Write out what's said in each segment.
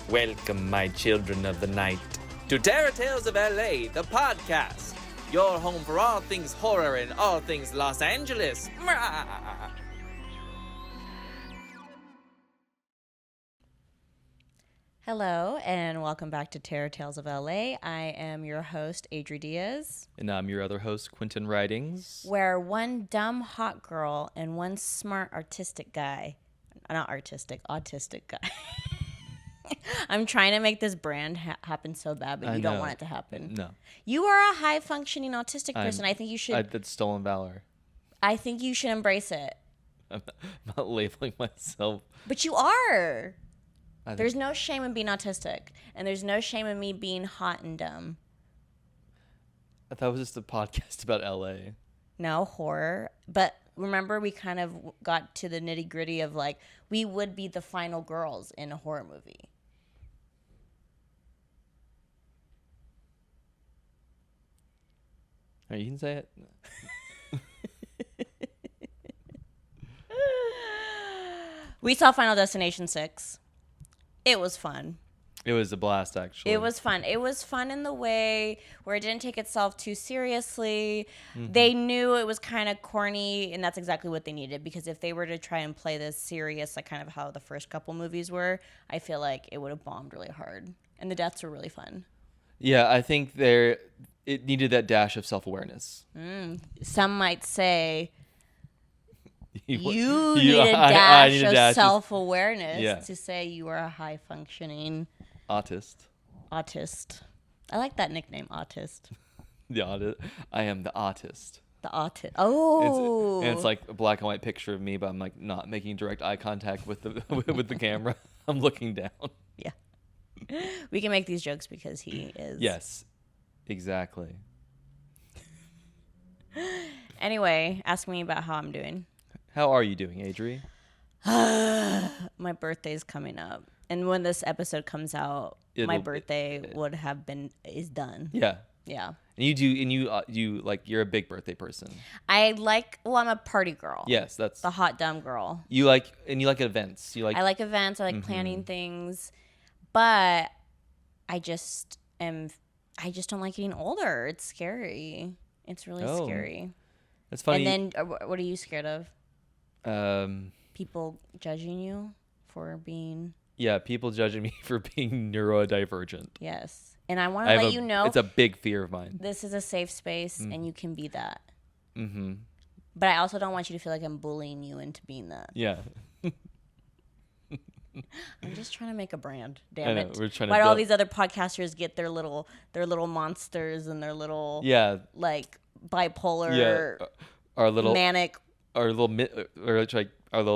Welcome, my children of the night, to Terror Tales of LA, the podcast. Your home for all things horror and all things Los Angeles. Hello, and welcome back to Terror Tales of LA. I am your host, Adri Diaz. And I'm your other host, Quentin Ridings. Where one dumb hot girl and one smart autistic guy, autistic guy. I'm trying to make this brand happen so bad, but you don't want it to happen. No. You are a high-functioning autistic person. I think you should... That's stolen valor. I think you should embrace it. I'm not labeling myself. But you are. There's no shame in being autistic, and there's no shame in me being hot and dumb. I thought it was just a podcast about LA. No, horror. But remember, we kind of got to the nitty-gritty of, like, we would be the final girls in a horror movie. All right, you can say it. We saw Final Destination 6. It was fun. It was a blast, actually. It was fun. It was fun in the way where it didn't take itself too seriously. Mm-hmm. They knew it was kind of corny, and that's exactly what they needed, because if they were to try and play this serious, like kind of how the first couple movies were, I feel like it would have bombed really hard. And the deaths were really fun. Yeah, I think it needed that dash of self-awareness. Some might say you need a dash of self-awareness to say you are a high-functioning autist. I like that nickname, autist. The autist. I am the autist. The autist. Oh. It's like a black and white picture of me, but I'm like not making direct eye contact with the with the camera. I'm looking down. Yeah. We can make these jokes because he is. Yes. Exactly. Anyway, ask me about how I'm doing. How are you doing, Adri? My birthday's coming up. And when this episode comes out, my birthday is done. Yeah. Yeah. And you like, you're a big birthday person. I'm a party girl. Yes, that's the hot dumb girl. You like events. I like events. I like planning things. But I just don't like getting older. It's scary. It's really scary. That's funny. And then what are you scared of? People judging you for being... Yeah, people judging me for being neurodivergent. Yes. And I want to let you know... It's a big fear of mine. This is a safe space, and you can be that. Mm-hmm. But I also don't want you to feel like I'm bullying you into being that. Yeah. I'm just trying to make a brand. Damn it. We're trying Why do all these other podcasters get their little monsters and their little... Yeah. Like, bipolar... Yeah. Our little... Manic... Our little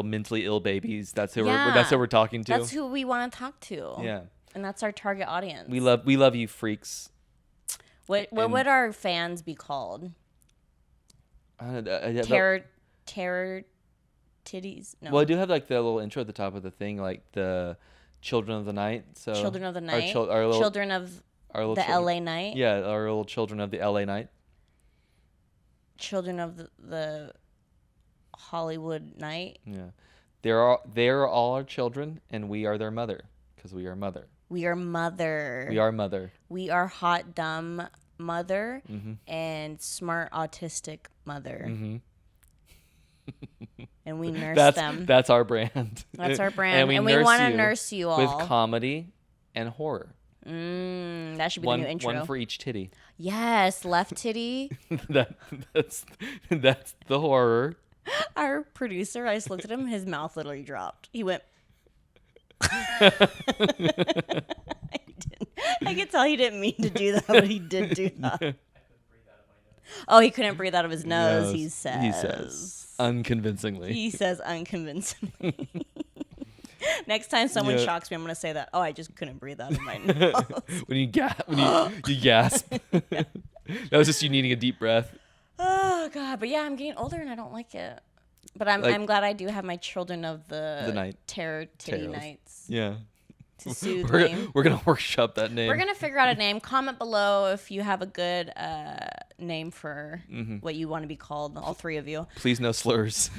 mentally ill babies. That's who we're talking to. That's who we want to talk to. Yeah. And that's our target audience. We love you, freaks. What would our fans be called? Terror titties. No. Well, I do have like the little intro at the top of the thing, like the Children of the Night. So Children of the Night. Children of the LA Night. Yeah, our little children of the LA Night. Children of the Hollywood Night. Yeah, they're all our children, and we are their mother, because we are mother. We are mother. We are mother. We are hot dumb mother and smart autistic mother. Mm-hmm. And we nurse them. That's our brand. That's our brand, and we want to nurse you all with comedy and horror. That should be the new intro. One for each titty. Yes, left titty. that's the horror. Our producer, I just looked at him, his mouth literally dropped. He went... I could tell he didn't mean to do that, but he did do that. Oh, he couldn't breathe out of his nose, he says. Unconvincingly. He says unconvincingly. Next time someone shocks me, I'm going to say that. Oh, I just couldn't breathe out of my nose. when you gasp. That was just you needing a deep breath. Oh, God. But yeah, I'm getting older and I don't like it. But I'm glad I do have my children of the night. Terror Titty Nights. Yeah. To soothe me. We're going to workshop that name. We're going to figure out a name. Comment below if you have a good name for what you want to be called, all three of you. Please, no slurs.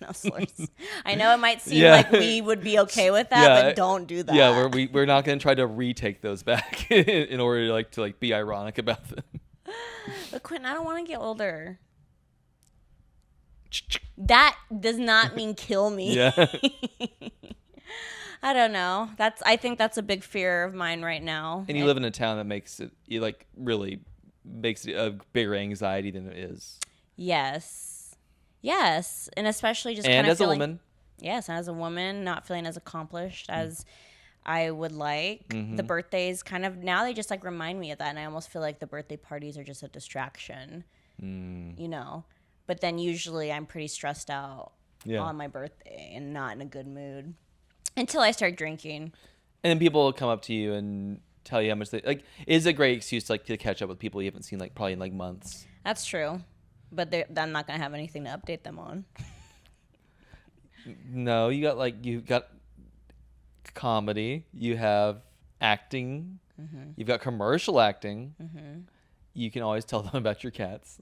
No slurs. I know it might seem like we would be okay with that, but don't do that. Yeah, we're not going to try to retake those back in order to be ironic about them. But Quentin, I don't want to get older. That does not mean kill me. Yeah. I don't know. I think that's a big fear of mine right now. And you live in a town that makes it really makes it a bigger anxiety than it is. Yes, and especially just and kind of as a woman. Yes, and as a woman, not feeling as accomplished as I would like. The birthdays kind of now they just remind me of that, and I almost feel like the birthday parties are just a distraction. You know, but then usually I'm pretty stressed out on my birthday and not in a good mood. Until I start drinking. And then people will come up to you and tell you how much it is a great excuse to catch up with people you haven't seen probably in months. That's true. But I'm not going to have anything to update them on. No, you got comedy, you have acting, you've got commercial acting. You can always tell them about your cats.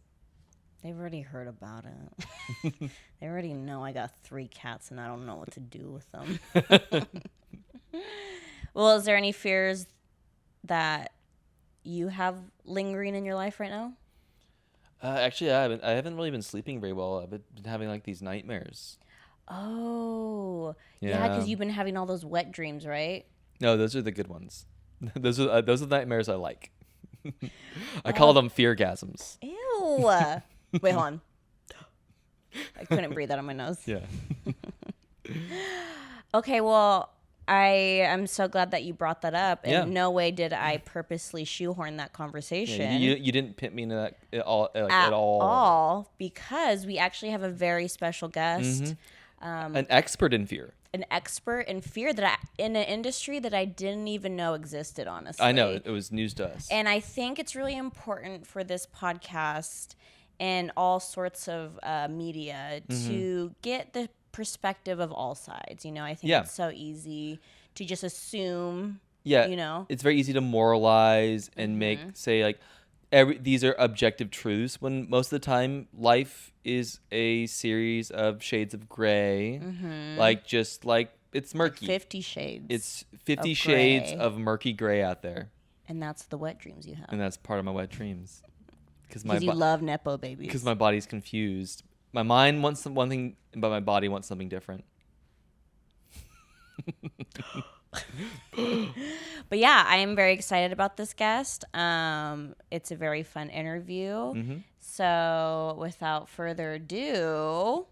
They've already heard about it. They already know I got 3 cats and I don't know what to do with them. Well, is there any fears that you have lingering in your life right now? Actually, I haven't really been sleeping very well. I've been having these nightmares. Oh, yeah, because you've been having all those wet dreams, right? No, those are the good ones. Those are the nightmares I like. I call them feargasms. Ew. Wait, hold on. I couldn't breathe out of my nose. Yeah. Okay, well, I am so glad that you brought that up. In no way did I purposely shoehorn that conversation. Yeah, you didn't pit me into that at all. At all, because we actually have a very special guest. An expert in fear. An expert in fear in an industry that I didn't even know existed, honestly. I know. It was news to us. And I think it's really important for this podcast and all sorts of media to get the perspective of all sides. I think it's so easy to just assume, it's very easy to moralize and say these are objective truths when most of the time life is a series of shades of gray. It's murky. 50 shades. It's 50 shades of murky gray out there. And that's the wet dreams you have. And that's part of my wet dreams. Because you love Nepo babies. Because my body's confused. My mind wants one thing, but my body wants something different. But yeah, I am very excited about this guest. It's a very fun interview. So without further ado,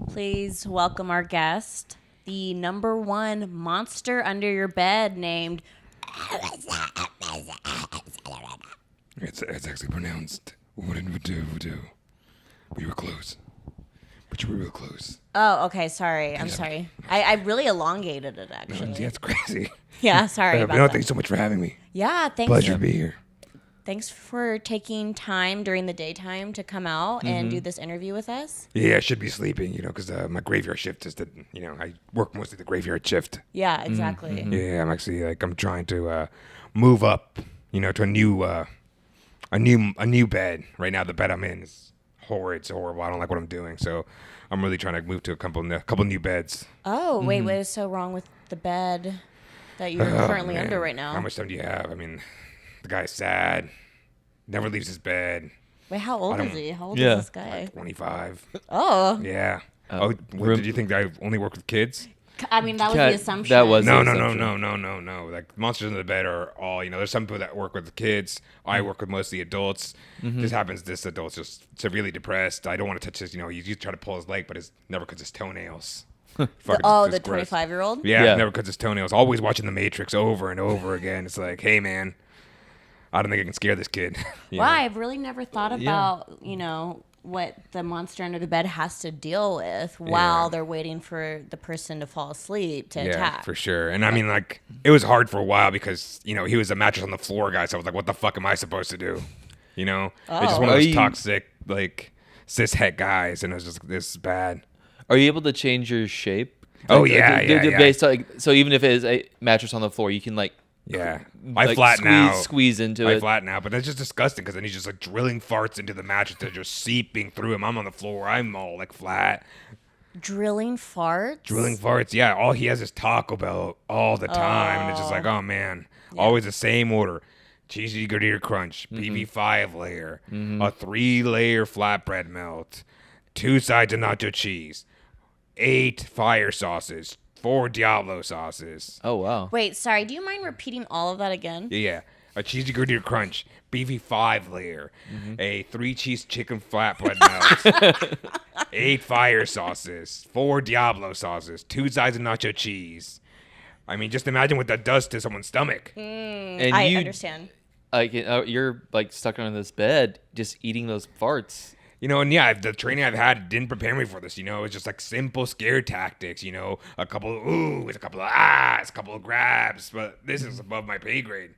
please welcome our guest, the #1 monster under your bed named... It's actually pronounced voodoo. But you were close. But you were real close. Oh, okay. Sorry. I'm sorry. I really elongated it, actually. Yeah, it's crazy. Yeah, sorry about that. Thanks so much for having me. Yeah, thanks. Pleasure to be here. Thanks for taking time during the daytime to come out and do this interview with us. Yeah, I should be sleeping, because my graveyard shift is I work mostly the graveyard shift. Yeah, exactly. Yeah, I'm actually I'm trying to move up, to a new bed. Right now, the bed I'm in is horrid. It's horrible. I don't like what I'm doing. So I'm really trying to move to a couple new beds. Oh, wait, what is so wrong with the bed that you're currently under right now? How much time do you have? I mean, the guy's sad. Never leaves his bed. Wait, how old is he? How old is this guy? 25. Oh. Yeah. Did you think that I only work with kids? I mean, that was the assumption. That was No. Monsters in the bed are all, there's some people that work with the kids. I work with mostly adults. This adult's just severely depressed. I don't want to touch his, he's trying to pull his leg, but never cuts his toenails. The 25-year-old? Yeah, never cuts his toenails. Always watching The Matrix over and over again. It's like, hey, man, I don't think I can scare this kid. Wow, I've really never thought about, what the monster under the bed has to deal with while they're waiting for the person to fall asleep to attack. Yeah, for sure. And I mean, it was hard for a while because, he was a mattress on the floor guy. So I was like, what the fuck am I supposed to do? It's just one of those toxic, cis het guys. And it was just this bad. Are you able to change your shape? Oh, yeah. Based on, so even if it is a mattress on the floor, you can Yeah, like, I flatten out. Squeeze into I it. flatten out, but that's just disgusting because then he's just like drilling farts into the mattress. They're just seeping through him. I'm on the floor. I'm all like flat. Drilling farts. Drilling farts. Yeah, all he has is Taco Bell all the time, and it's just like, oh man, always the same order: cheesy gordita crunch, BB5 layer, a 3-layer flatbread melt, 2 sides of nacho cheese, 8 fire sauces, 4 Diablo sauces. Oh wow. Wait, sorry. Do you mind repeating all of that again? Yeah, a cheesy gordita crunch, BV5 layer, a 3-cheese chicken flatbread melt, 8 fire sauces, 4 Diablo sauces, 2 sides of nacho cheese. I mean, just imagine what that does to someone's stomach. And I understand. Like you're like stuck under this bed, just eating those farts. You know, and yeah, the training I've had didn't prepare me for this. You know, it's just like simple scare tactics. You know, a couple of oohs, a couple of ahs, a couple of grabs. But this is above my pay grade.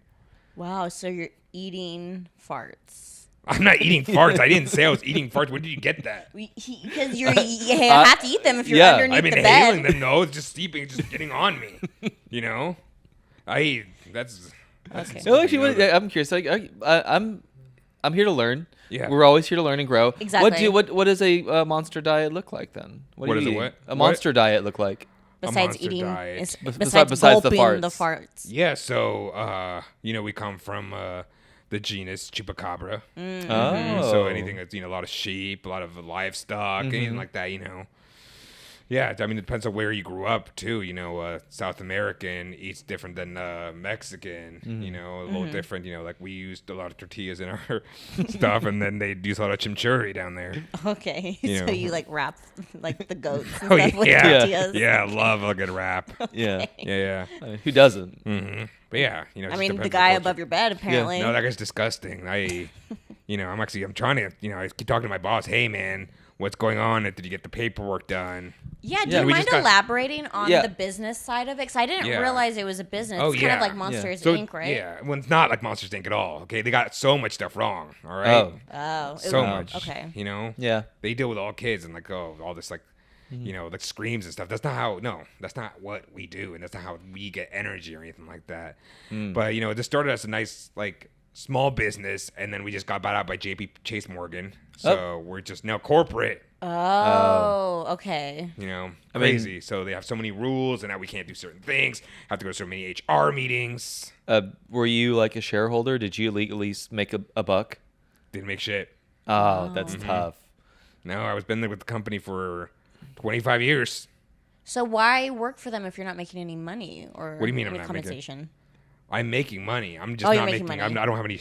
Wow, so you're eating farts. I'm not eating farts. I didn't say I was eating farts. Where did you get that? Because you have to eat them if you're yeah, underneath I've been the inhaling bed. them. No, it's just steeping, just getting on me. You know, that's Okay. No, actually, I'm curious. Like, I'm here to learn. Yeah. We're always here to learn and grow. Exactly. What does a monster diet look like then? What do is you it, eat? what? A monster diet look like? Besides monster eating, diet. Besides the gulping farts. the farts. Yeah, so you know, we come from the genus Chupacabra. Oh. So anything that's, you know, a lot of sheep, a lot of livestock, anything like that, you know. Yeah, I mean, it depends on where you grew up too. You know, South American eats different than Mexican. You know, a little different. You know, like we used a lot of tortillas in our stuff, and then they use a lot of chimichurri down there. Okay, You so know. you like wrap like the goats and Oh stuff with yeah, tortillas. yeah, love a good wrap. Yeah. Yeah, I mean, who doesn't? but yeah, you know. it I just mean, depends the on guy culture. above your bed apparently. No, that guy's disgusting. You know, I'm trying to, you know, I keep talking to my boss. Hey, man, what's going on? Did you get the paperwork done? Yeah, do Yeah, you we mind just got- elaborating on Yeah. the business side of it? Because I didn't Yeah. realize it was a business. Oh, It's kind yeah. of like Monsters So, Inc., right? yeah, well, it's not like Monsters Inc. at all. Okay, they got so much stuff wrong. All right, Oh. so much. Okay. You know, Yeah. they deal with all kids and like all this like, you know, like screams and stuff. That's not how. No, that's not what we do, and that's not how we get energy or anything like that. But you know, this started as a nice like small business, and then we just got bought out by JP Chase Morgan. So we're just now corporate. Oh, okay. You know, I mean- crazy. So they have so many rules, and now we can't do certain things. Have to go to so many HR meetings. Were you like a shareholder? Did you at least make a buck? Didn't make shit. Oh, that's tough. No, I was been there with the company for 25 years. So why work for them if you're not making any money or What do you mean I'm any not making- compensation? I'm making money. I'm just Oh, you're not making making. money. I don't have any,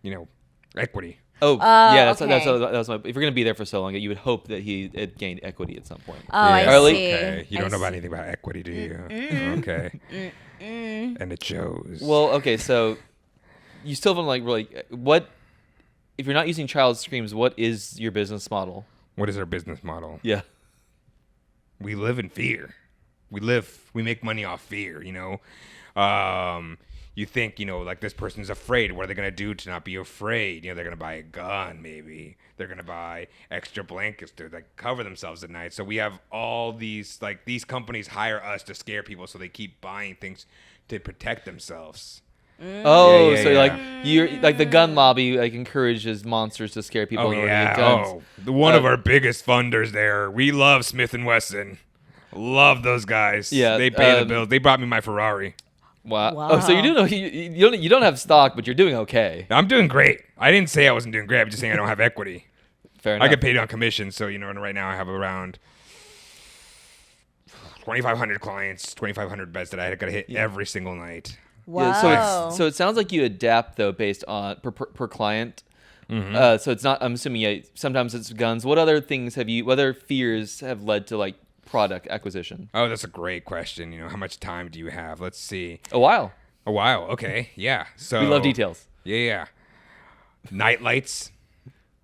you know, equity. Oh, yeah. That's okay. that was my. If you're gonna be there for so long, you would hope that he had gained equity at some point. Oh, I Yeah, see. Okay, you don't I know about see. anything about equity, do you? Okay. And it shows. Well, okay, so you still haven't like really what if you're not using child screams? What is your business model? what is our business model? Yeah. We live in fear. We make money off fear, you know. You think, you know, like this person's afraid. What are they going to do to not be afraid? You know, they're going to buy a gun, maybe. They're going to buy extra blankets to like cover themselves at night. So we have all these, like these companies hire us to scare people so they keep buying things to protect themselves. Oh, Yeah, so yeah. like you're like the gun lobby like encourages monsters to scare people Oh, in order to yeah. get guns. One of our biggest funders there. We love Smith & Wesson. Love those guys. Yeah, They pay the bills. They brought me my Ferrari. Wow. Oh, so you're doing you don't have stock, but you're doing okay. I'm doing great. I didn't say I wasn't doing great. I'm just saying I don't have equity. Fair enough. I get paid on commission, so you know. And right now I have around 2,500 clients, 2,500 beds that I got to hit every single night. Wow. Yeah, so it sounds like you adapt though based on per client. So it's not. I'm assuming sometimes it's guns. What other things what other fears have led to like product acquisition? Oh, that's a great question. You know, how much time do you have? Let's see. A while. A while. Okay. Yeah. So We love details. Yeah. Night lights.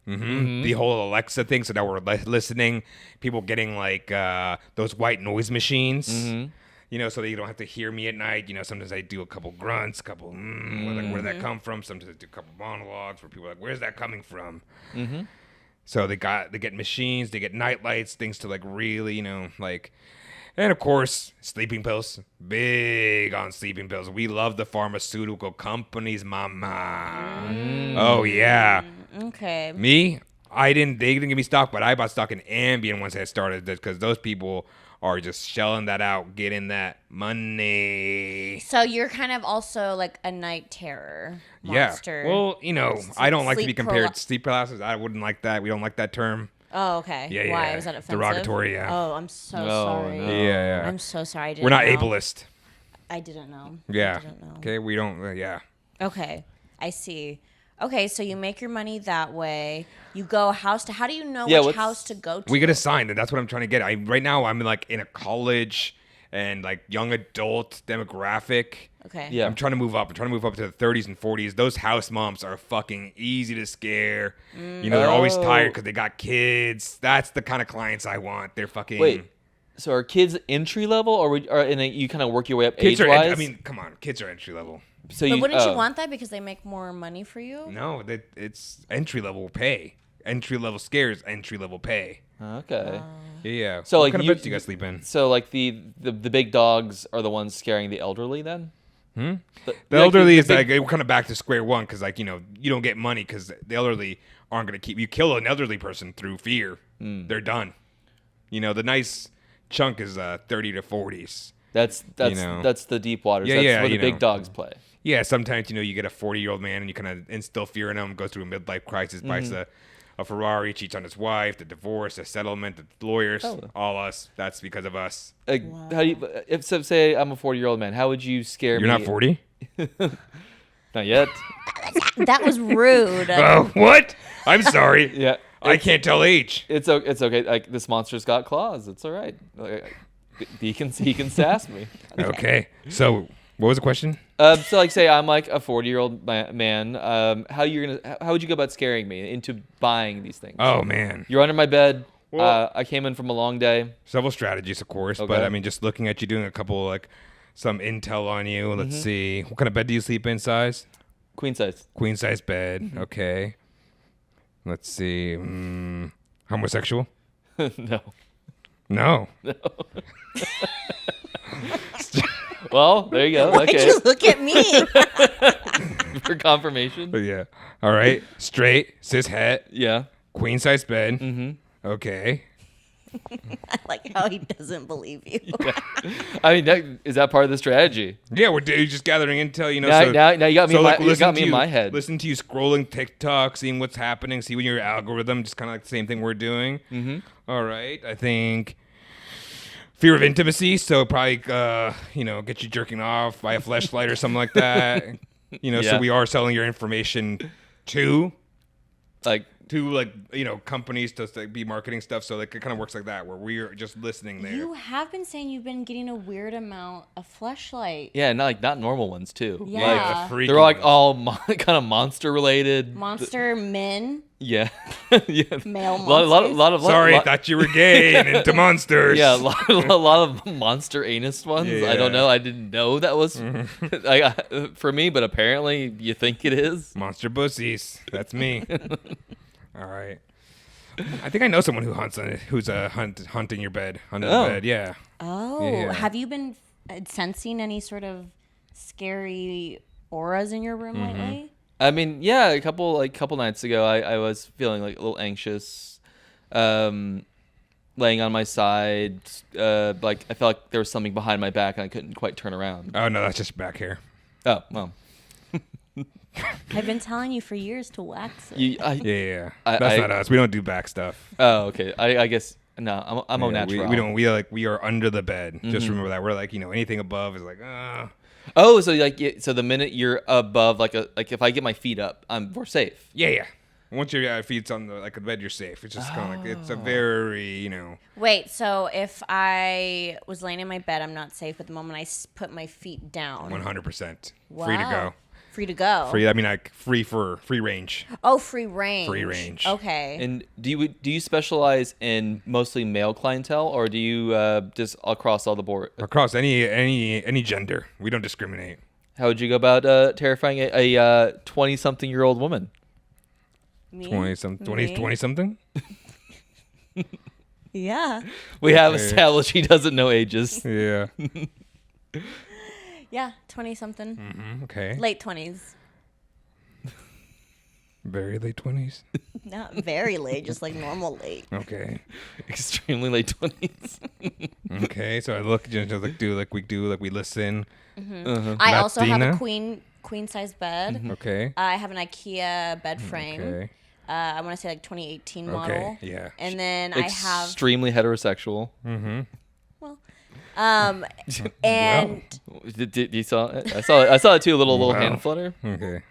The whole Alexa thing. So now we're listening. People getting like those white noise machines. You know, so that you don't have to hear me at night. You know, sometimes I do a couple grunts, where did that come from? Sometimes I do a couple monologues where people are like, where's that coming from? So they get machines, they get night lights, things to like really, you know, like, And of course, sleeping pills. Big on sleeping pills. We love the pharmaceutical companies, mama. Oh yeah. Okay. Me, they didn't give me stock, but I bought stock in Ambien once it started because those people are just shelling that out, getting that money. So you're kind of also like a night terror monster. Yeah. Well, I don't like to be sleep compared sleep paralysis. I wouldn't like that. We don't like that term. Oh, okay. Yeah, Why? yeah. Was that offensive? Derogatory, yeah. Oh, I'm so No, sorry. no. Yeah. I'm so sorry. I didn't We're not know. ableist. I didn't know. Yeah. I didn't know. Okay, we don't, yeah. Okay. I see. Okay, so you make your money that way. You go house to. How do you know which house to go to? We get assigned, and that's what I'm trying to get. Right now, I'm like in a college and like young adult demographic. Okay. Yeah. I'm trying to move up. I'm trying to move up to the 30s and 40s. Those house moms are fucking easy to scare. They're always tired because they got kids. That's the kind of clients I want. They're fucking. Wait. So are kids entry level, or you kind of work your way up Kids age wise? I mean, come on. Kids are entry level. So But wouldn't you want that because they make more money for you? No, it's entry level pay. Entry level scares, entry level pay. Okay. Yeah. So what like kind of beds do you guys sleep in? So like the big dogs are the ones scaring the elderly then? The like elderly is big- like we're kind of back to square one because you don't get money because the elderly aren't going to keep you. Kill an elderly person through fear, they're done. The nice chunk is 30 to 40s. That's the deep waters. Yeah, That's yeah, where the big dogs play. Yeah, sometimes you get a 40-year-old man and you kind of instill fear in him, goes through a midlife crisis, buys a Ferrari, cheats on his wife, the divorce, the settlement, the lawyers, all us. That's because of us. Like, how do you? If say I'm a 40-year-old man, how would you scare me? You're not 40? Not yet. That was rude. Oh, what? I'm sorry. Yeah. I can't tell age. It's okay. Like this monster's got claws. It's all right. He can sass me. Okay. So, what was the question? So like say I'm like a 40-year-old man. How would you go about scaring me into buying these things? Oh man. You're under my bed. Well- I came in from a long day. Several strategies, of course, Okay. but I mean, just looking at you, doing a couple some intel on you. Let's see. What kind of bed do you sleep in? Size? Queen size. Queen size bed. Okay. Let's see. Homosexual? No. No. Well, there you go. Why'd Okay. you look at me? For confirmation. But yeah. All right. Straight, cis het, Yeah. queen size bed. Mm-hmm. Okay. I like how he doesn't believe you. I mean, is that part of the strategy? Yeah, we're just gathering intel. Now you got me. So, You listen got to me in you- my head. Listen to you scrolling TikTok, seeing what's happening, see when your algorithm, just kind of like the same thing we're doing. Mm-hmm. All right, I think fear of intimacy, so probably get you jerking off by a fleshlight or something like that. So Yeah. we are selling your information to Like, companies to be marketing stuff. So it kind of works like that, where we're just listening there. You have been saying you've been getting a weird amount of fleshlight. yeah, not normal ones too. Yeah. Like, the freaky they're like ones. all kind of monster related. Monster men, Yeah. Yeah. male lot of Sorry, I thought you were gay and into monsters. Yeah, a lot of monster anus ones. Yeah. I don't know. I didn't know that was for me, but apparently you think it is. Monster pussies. That's me. All right. I think I know someone who's hunting your bed under the bed. Yeah. Oh, Yeah. have you been sensing any sort of scary auras in your room lately? I mean, yeah, a couple nights ago, I was feeling like a little anxious, laying on my side. Like I felt like there was something behind my back and I couldn't quite turn around. Oh no, that's just back hair. Oh well. I've been telling you for years to wax it. Yeah. I- That's not us. We don't do back stuff. Oh, okay. I guess no. I'm Yeah, a natural. we don't. We are under the bed. Just remember that. We're like anything above is like Oh, so so the minute you're above, like if I get my feet up, we're safe. yeah. Once your feet's on the bed, you're safe. It's just kind of like it's a very Wait, so if I was laying in my bed, I'm not safe. But the moment I put my feet down, 100% wow. free to go. Free to go. Free. I mean, like free range. Oh, free range. Free range. Okay. And do you specialize in mostly male clientele, or do you just across all the board? Across any gender, we don't discriminate. How would you go about terrifying a 20-something-year-old woman? Me? 20 something. Yeah. We have established he doesn't know ages. Yeah. Yeah, 20-something. Okay. Late 20s. Very late 20s. Not very late, just like normal late. Okay. Extremely late 20s. Okay. So I look, just like we listen. I also have a Latina? queen size bed. Okay. I have an IKEA bed frame. Okay. I want to say like 2018 model. Okay. Yeah. And then I have Extremely heterosexual. and Did you saw it? I saw it too. A little Wow. hand flutter. Okay.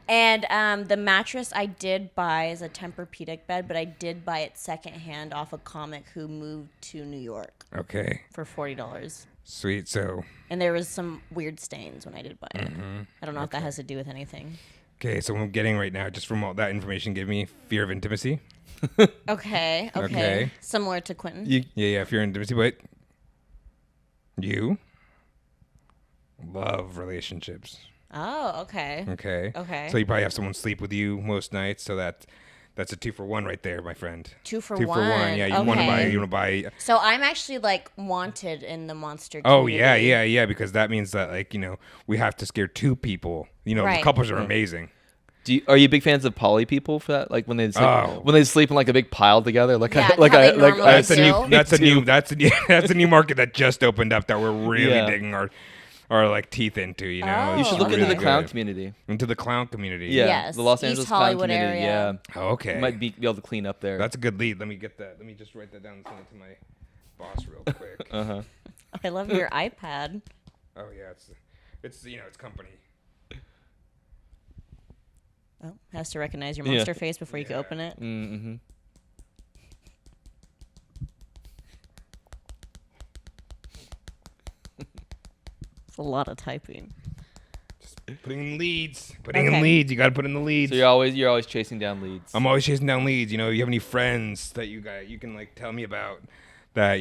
and the mattress I did buy is a Tempur-Pedic bed, but I did buy it secondhand off a comic who moved to New York Okay. for $40. Sweet. So, And there was some weird stains when I did buy it. I don't know if that has to do with anything. okay. So what I'm getting right now, just from all that information, give me fear of intimacy. Okay. Okay. Similar to Quentin. Yeah. Fear of intimacy, but you love relationships. Oh, okay. Okay. Okay. So you probably have someone sleep with you most nights. So that's a 2-for-1 right there, my friend. Two for 2 for 1. Yeah. You want to buy. So I'm actually like wanted in the monster Oh community. yeah. Because that means that we have to scare 2 people. Right. Couples are amazing. Are you big fans of poly people for that? Like when they sleep in like a big pile together, like Yeah, I, like how I they like normally I, do. That's a new market that just opened up that we're really Yeah. digging our like teeth into. You know, Oh, You should look into really the clown good. community. Into the clown community. Yeah, Yes, the Los East Angeles Hollywood clown community. area. Yeah, Oh, okay. you might be able to clean up there. That's a good lead. Let me get that. Let me just write that down and send it to my boss real quick. Uh-huh. I love your iPad. Oh yeah, it's company. Oh, has to recognize your monster face before you can open it. Mm-hmm. It's a lot of typing. Putting in leads. Okay. You got to put in the leads. So you're always chasing down leads. I'm always chasing down leads. You have any friends that you can like tell me about that,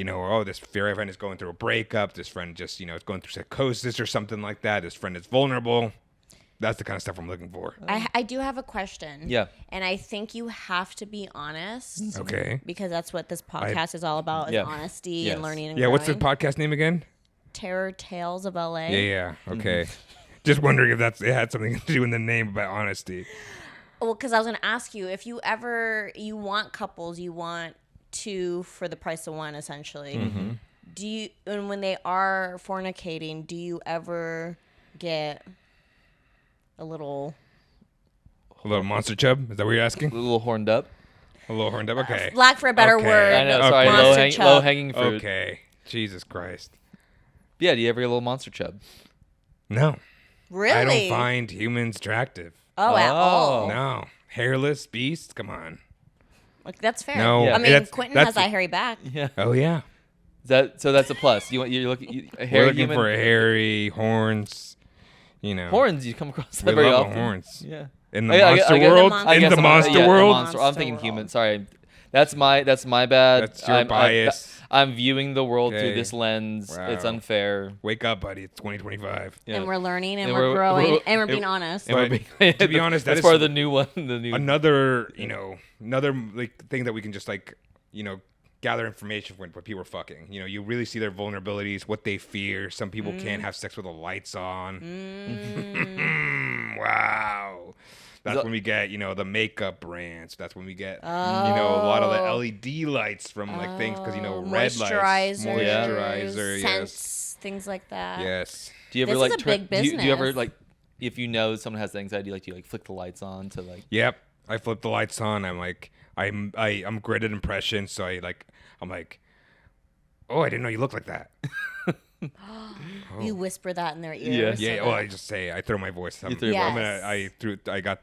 this friend is going through a breakup. This friend just, is going through psychosis or something like that. This friend is vulnerable. That's the kind of stuff I'm looking for. I do have a question. Yeah. And I think you have to be honest. Okay. Because that's what this podcast is all about, is Yeah. honesty Yes. and learning and Yeah, what's the growing. podcast name again? Terror Tales of LA. Yeah. Okay. Just wondering if it had something to do in the name about honesty. Well, because I was going to ask you, if you want couples, you want 2 for the price of 1, essentially. Mm-hmm. Do you, and when they are fornicating, do you ever get a little monster chub? Is that what you're asking? A little horned up. A little horned up? Okay. lack for a better Okay. word? I know. Okay. Sorry, Monster chub. low hanging fruit. Okay. Jesus Christ. Yeah. Do you ever get a little monster chub? No. Really? I don't find humans attractive. Oh, at Oh. all. No. Hairless beasts? Come on. Like, that's fair. No. Yeah. I mean, That's- Quentin that's- has that hairy back. Yeah. Oh, yeah. So that's a plus. You're looking a We're hairy looking human. for hairy horns. Horns. You come across that We very love often. horns. Yeah. In the I monster guess- world? I In guess the I'm- monster yeah, world? monster I'm thinking world. human. Sorry. That's my bad. That's your bias. I'm viewing the world through Okay. this lens. Wow. It's unfair. Wake up, buddy. It's 2025. Yeah. And we're learning and And we're we're- growing we're- and we're being and- honest. And we're But being- to be honest, that that's is part of the new one. The new. Another like thing that we can just gather information when people are fucking. You really see their vulnerabilities, what they fear. Some people can't have sex with the lights on. Wow. That's when we get, the makeup brands. That's when we get, a lot of the LED lights from things because, red lights, moisturizer, scents, things like that. yes. Do you ever This is like a big do you ever business. like if you know someone has anxiety, like do you like flick the lights on to like? Yep. I flip the lights on. I'm like, I'm grid at impression, so I'm like, oh, I didn't know you looked like that. You whisper that in their ear. Yeah. Yeah. so Well, that- I just say I throw my voice. You throw your I'm voice.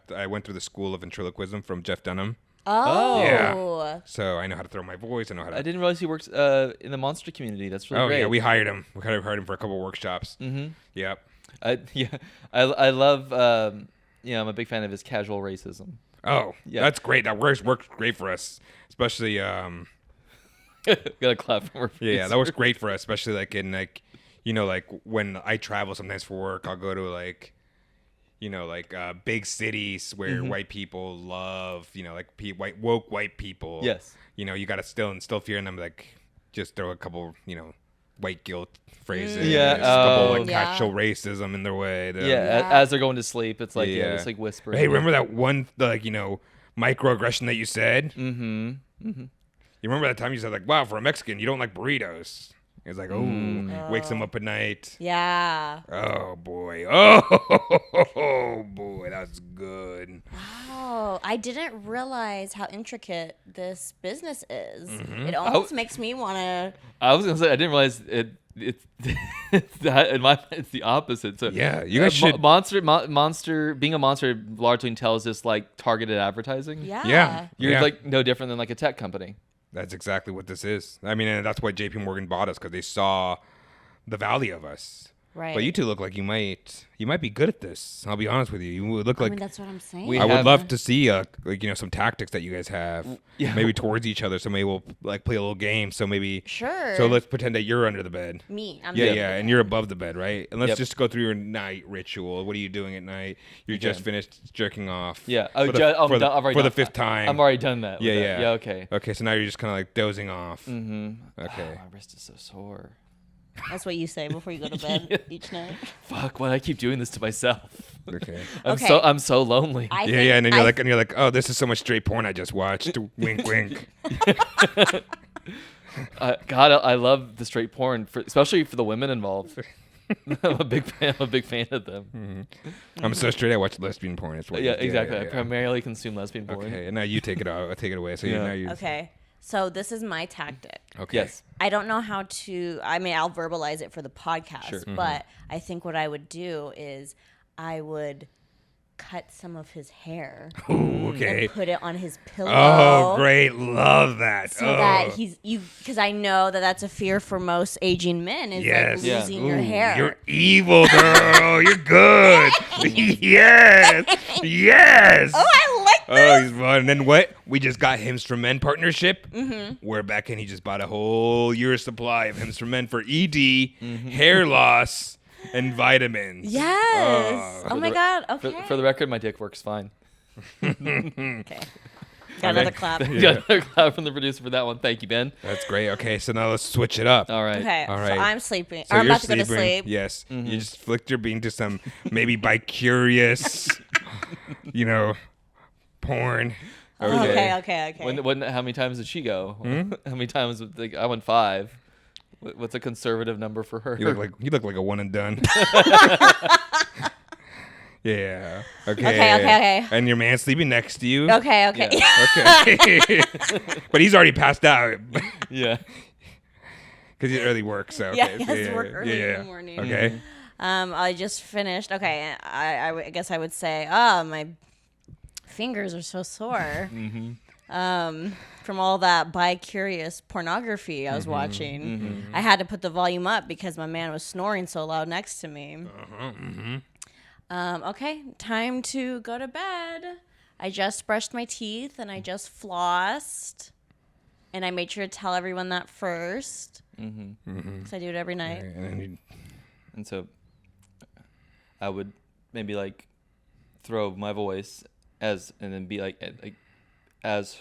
gonna, I went through the school of ventriloquism from Jeff Dunham, Oh. Yeah. so I know how to throw my voice. I know how to. I didn't realize he works in the monster community. That's really Oh great. yeah, we hired him. We hired him for a couple workshops. Mm-hmm. Yep. I love. I'm a big fan of his casual racism. Oh, Yeah. that's great. That works great for us, especially Got a clap from her. yeah, that works great for us, especially like in like when I travel sometimes for work, I'll go to like big cities where white people love, like woke white people. Yes. You got to still fearing them, like just throw a couple, white guilt phrases. Yeah, a couple like Yeah. casual racism in their way. Yeah, as they're going to sleep, it's like it's like whispering. Hey, remember that one microaggression that you said? Mm-hmm. You remember that time you said like, "Wow, for a Mexican, you don't like burritos." It's like, wakes him up at night. Yeah. Oh boy, oh boy, that's good. Oh, I didn't realize how intricate this business is. Mm-hmm. It almost makes me want to. I was gonna say I didn't realize it's in my it's the opposite. So Yeah, you guys should. monster being a monster largely entails this like targeted advertising. Yeah. You're like no different than like a tech company. That's exactly what this is. I mean, and that's why J.P. Morgan bought us, because they saw the value of us. Right. But you two look like you might be good at this. I'll be honest with you. You would look I like. mean, that's what I'm saying. I would love to see some tactics that you guys have, maybe towards each other. So maybe we'll like play a little game. So maybe Sure. So let's pretend that you're under the bed. Me. I'm And you're above the bed, right? And let's Yep. just go through your night ritual. What are you doing at night? You're just finished jerking off. Yeah. For the fifth time. I'm already done that. Yeah. Yeah. Okay. Okay, so now you're just kind of like dozing off. Mm-hmm. Okay. Oh, my wrist is so sore. That's what you say before you go to bed each night. Fuck! Why do I keep doing this to myself? Okay. I'm so lonely. I Yeah, think and then you're like, oh, this is so much straight porn I just watched. Wink, wink. God, I love the straight porn, especially for the women involved. I'm a big fan of them. Mm-hmm. I'm so straight. I watch lesbian porn. It's what Exactly. Yeah. I primarily consume lesbian porn. Okay, and now you take it out. I take it away. So now you. Okay. So this is my tactic. Okay. Yes. I don't know how to. I mean, I'll verbalize it for the podcast, Sure. but I think what I would do is I would cut some of his hair Ooh, okay. and put it on his pillow. Oh, great! Love that. So that because I know that that's a fear for most aging men is like losing your hair. You're evil, girl. You're good. yes. Oh, I like this. Oh, he's fun. And then what? We just got Hims for Men partnership. Where back in he just bought a whole year's supply of Hims for Men for ED, hair loss, and vitamins. Yes. Oh my God. Okay. For the record, my dick works fine. Okay. Got another clap. Got another clap from the producer for that one. Thank you, Ben. That's great. Okay, so now let's switch it up. All right. Okay. All right. So I'm sleeping. So I'm you're about to go to sleep. Yes. You just flicked your bean to some maybe bi-curious, porn. Okay. How many times did she go? How many times? Like, I went 5. What's a conservative number for her? You look like a one and done. Yeah. Okay. Okay. And your man's sleeping next to you. Okay. Yeah. Okay. But he's already passed out. Yeah. Because he's early work. So Yeah, okay. he has to work early in the morning. Okay. I just finished. Okay. I guess I would say, my fingers are so sore. From all that bi-curious pornography I was watching. I had to put the volume up because my man was snoring so loud next to me. Okay, time to go to bed. I just brushed my teeth and I just flossed. And I made sure to tell everyone that first. Because I do it every night. And so I would maybe like throw my voice and then be like as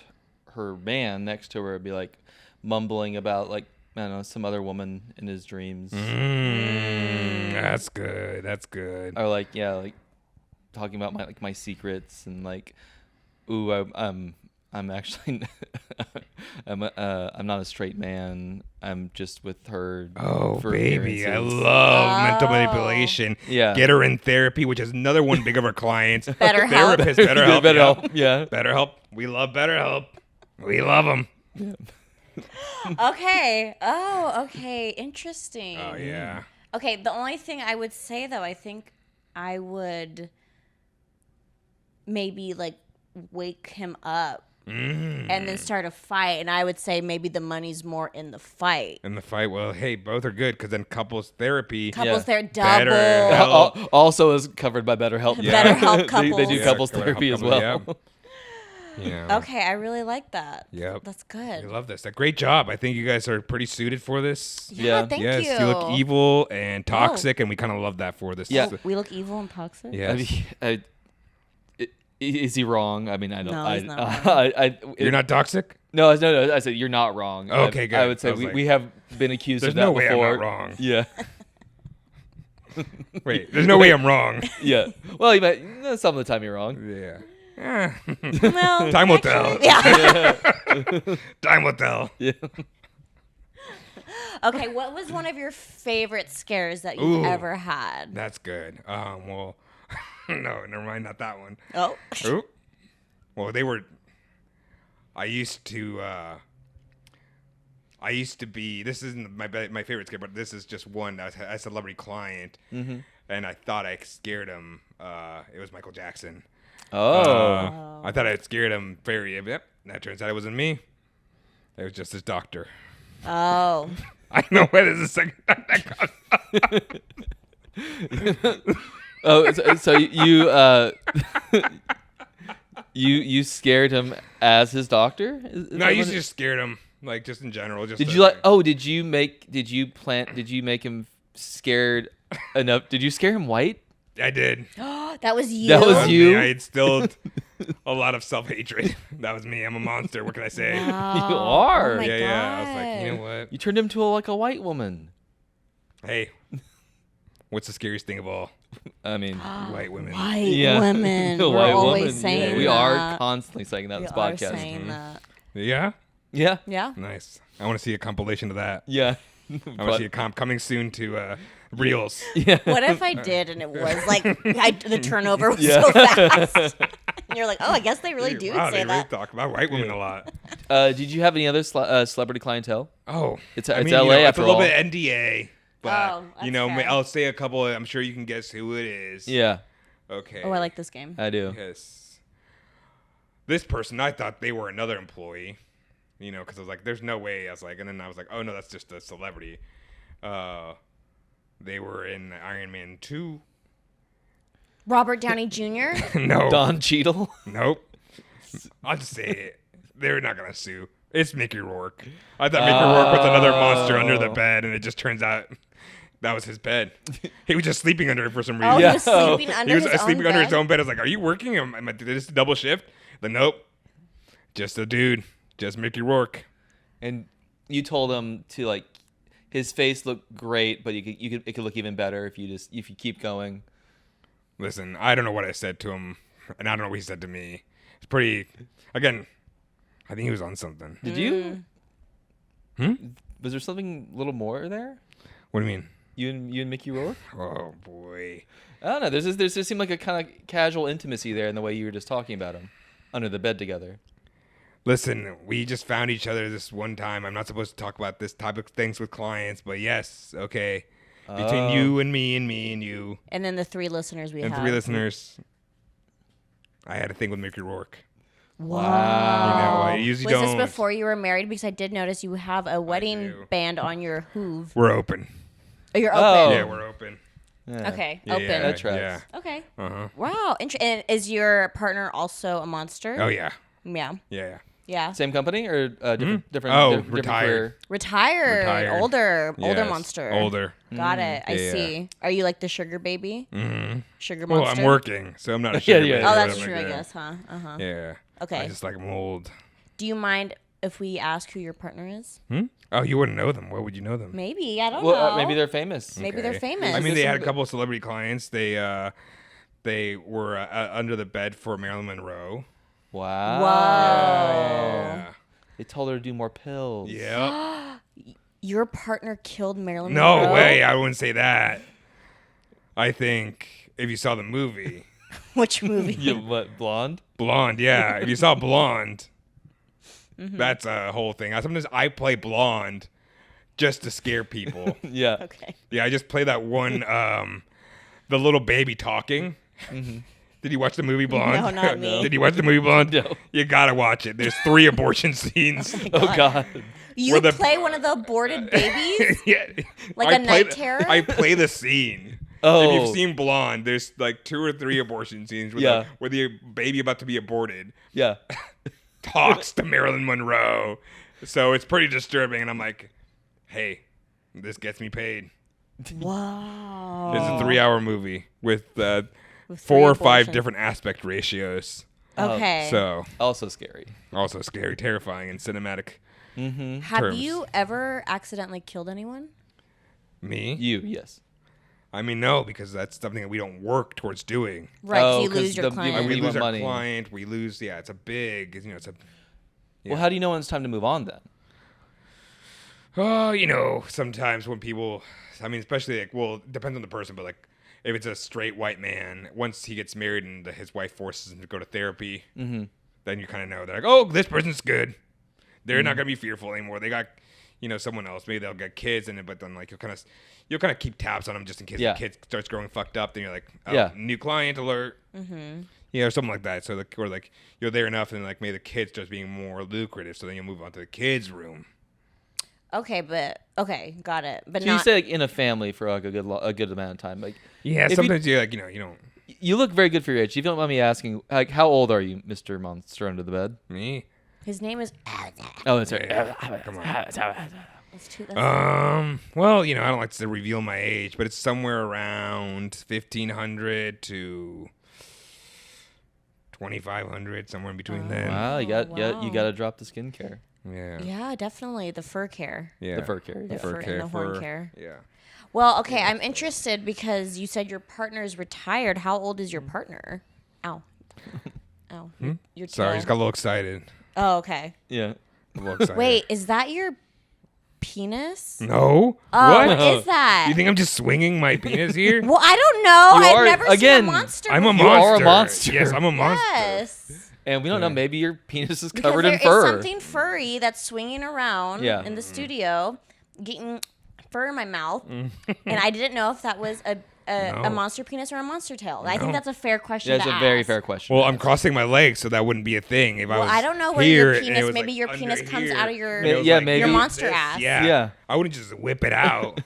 her man next to her, be like mumbling about like, I don't know, some other woman in his dreams. That's good. Or like talking about my secrets and like, ooh, I'm actually I'm not a straight man. I'm just with her. Oh, for baby, I appearances. love mental manipulation. Yeah. Get her in therapy, which is another one big of our clients. BetterHelp. Therapist, BetterHelp. BetterHelp, yeah. BetterHelp. We love BetterHelp. We love them. Okay. Oh, okay. Interesting. Oh, yeah. Okay, the only thing I would say, though, I think I would maybe, like, wake him up and then start a fight. And I would say maybe the money's more in the fight. In the fight, well, hey, both are good because then couples therapy. They're double. BetterHelp. Also is covered by BetterHelp. BetterHelp They do couples. couples Yeah, therapy as couples, well. Yeah. Okay, I really like that. Yep. That's I good. love this. A great job. I think you guys are pretty suited for this. Yeah, Yeah. thank Yes, you. you look evil and toxic, and we kind of love that for this. Yeah. Oh, we look evil and toxic? Yes. Is he wrong? I mean, I don't. No, I, he's not wrong. You're not toxic? No, I said you're not wrong. Okay, good. I would say I was we have been accused There's of that no way before. I'm not wrong. Yeah. Wait, there's no way I'm wrong. Yeah. Well, you might. Some of the time you're wrong. Yeah. Well, Time will tell. yeah. Time will tell. Yeah. Okay, what was one of your favorite scares that you've Ooh. ever had? That's good. Well, no, never mind. Not that one. Oh. Ooh. Well, they were. I used to be. This isn't my favorite scare, but this is just one. A celebrity client, and I thought I scared him. It was Michael Jackson. Oh. I thought I had scared him very. Yep. That turns out it wasn't me. It was just his doctor. Oh. I know what is the second time that got. Oh. So you scared him as his doctor? Is No, that I what used it- to just scared him, like just in general. Just Did you like? Oh, did you make him scared enough? Did you scare him white? I did. That was you? That was That was you? me. I instilled a lot of self-hatred. That was me. I'm a monster. What can I say? Wow. You are. Oh my Yeah. I was like, you God. know what? You turned him to like a white woman. Hey, what's the scariest thing of all? I mean, White women. White yeah. women. A We're white always woman. saying Yeah, we that. are constantly saying that on We this are podcast. saying that. Yeah. Yeah. Yeah. Nice. I want to see a compilation of that. Yeah. I want to see a comp coming soon to Reels. Yeah. What if I did and it was like the turnover was Yeah. so fast? And you're like, oh, I guess they really do Wow, say they really that. talk about white women a lot. Did you have any other celebrity clientele? Oh, It's I mean, LA you know, after it's a little all. bit NDA, but Oh, you that's know, fair. I'll say a couple. I'm sure you can guess who it is. Yeah, Okay. Oh, I like this game. I do. Yes. This person, I thought they were another employee. You know, because I was like, "There's no way." I was like, and then I was like, "Oh no, that's just a celebrity." They were in Iron Man 2. Robert Downey Jr. No. Don Cheadle. Nope. I'll just say it. They're not gonna sue. It's Mickey Rourke. I thought Mickey Rourke was another monster under the bed, and it just turns out that was his bed. He was just sleeping under it for some reason. Oh, Yeah. he was sleeping under He was his sleeping own under bed? his own bed. I was like, "Are you working? Am I did this double shift?" Like, nope. Just a dude. Just Mickey Rourke. And you told him to like, his face looked great, but it could look even better if you keep going. Listen, I don't know what I said to him, and I don't know what he said to me. It's pretty. Again, I think he was on something. Did you? Hmm? Was there something a little more there? What do you mean? You and Mickey Rourke? Oh boy. I don't know. There seemed like a kind of casual intimacy there in the way you were just talking about him under the bed together. Listen, we just found each other this one time. I'm not supposed to talk about this type of things with clients, but yes, okay. Between Oh. you and me and you And then the 3 listeners we and have. 3 listeners, I had a thing with Mickey Rourke. Wow. You know, I usually Was don't. this before you were married? Because I did notice you have a wedding do. band on your hoof. We're open. Oh, you're Oh. open. Yeah, we're open. Yeah. Okay, Yeah, open. yeah, That tracks. Yeah. Okay. Uh-huh. Wow. And is your partner also a monster? Oh yeah. Yeah. Yeah. Yeah. Same company or different? Oh, different retired. career? Retired. Retired. Older Yes, monster. Older. Got it. I Yeah. see. Are you like the sugar baby? Mm-hmm. Sugar Well, monster? I'm working, so I'm not a sugar yeah. baby, Oh, but that's I'm true, like I that. guess, huh? Uh-huh. Yeah. Okay. I just like mold. Do you mind if we ask who your partner is? Oh, you wouldn't know them. Why would you know them? Maybe. I don't Well, know. maybe they're famous. Maybe they're Okay. famous. I mean, they There's had a some- couple of celebrity clients. They were under the bed for Marilyn Monroe. Wow. Whoa. They told her to do more pills. Yeah. Your partner killed Marilyn No Monroe? way. I wouldn't say that. I think if you saw the movie Which movie? You what? Blonde? Blonde, yeah. If you saw Blonde, that's a whole thing. Sometimes I play Blonde just to scare people. Yeah. Okay. Yeah, I just play that one, the little baby talking. Did you watch the movie Blonde? No, not me. Did you watch the movie Blonde? No. You gotta watch it. There's 3 abortion scenes. Oh God. You Where the- play one of the aborted babies? Yeah. Like I a play night the- terror? I play the scene. Oh. If you've seen Blonde, there's like 2 or 3 abortion scenes where the baby about to be aborted Yeah. talks to Marilyn Monroe. So it's pretty disturbing, and I'm like, hey, this gets me paid. Wow. It's a 3-hour movie with 4 or 5 abortions. different aspect ratios. Okay. So Also scary. also scary, terrifying, and cinematic. Have terms. you ever accidentally killed anyone? Me? You, yes. I mean, no, because that's something that we don't work towards doing. Right, 'cause Oh, you 'cause lose your the- client. We You lose want our money. client. We lose. Yeah, it's a big. It's a. Yeah. Well, how do you know when it's time to move on then? Oh, sometimes when people, I mean, especially like, well, it depends on the person, but like, if it's a straight white man, once he gets married and his wife forces him to go to therapy, then you kind of know they're like, oh, this person's good. They're not gonna be fearful anymore. They got, someone else. Maybe they'll get kids in it, but then like you'll kind of keep tabs on them just in case the kid starts growing fucked up. Then you're like, oh, new client alert. Or something like that. So like you're there enough, and like maybe the kid starts being more lucrative. So then you'll move on to the kids' room. Okay, got it. But So you say like in a family for like a good amount of time. Like Yeah, if sometimes you like you don't. you look very good for your age. If you don't mind me asking, like how old are you, Mr. Monster Under the Bed? Me. his name is. Oh, that's right. Come on. That's Well, I don't like to reveal my age, but it's somewhere around 1,500 to 2,500, somewhere in between then. Wow, you got wow. you got to drop the skincare, Yeah. yeah, definitely the fur care. Yeah. the fur care. The Yeah. fur and the horn care. Yeah. Well, okay, I'm interested because you said your partner is retired. How old is your partner? Ow. Ow. Your Sorry, I tail. just got a little excited. Oh, okay. Yeah. A little excited. Wait, is that your penis? No. Oh, What? what is that? You think I'm just swinging my penis here? Well, I don't know. You are- I've never again, seen a monster. I'm a before. monster. are a monster. Yes, I'm a monster. Yes. And we don't know. Maybe your penis is Because covered there in is fur. something furry that's swinging around Yeah. in the studio, getting fur in my mouth, and I didn't know if that was a No. monster penis or a monster tail. I think No. that's a fair question. That's to a very ask. fair question. Well, I'm crossing my legs, so that wouldn't be a thing. If Well, I was I don't know where here your and it penis. was, Maybe like, your under penis comes here, out of your and it was, Yeah, like, maybe- your this, monster ass. Yeah. Yeah. I wouldn't just whip it out.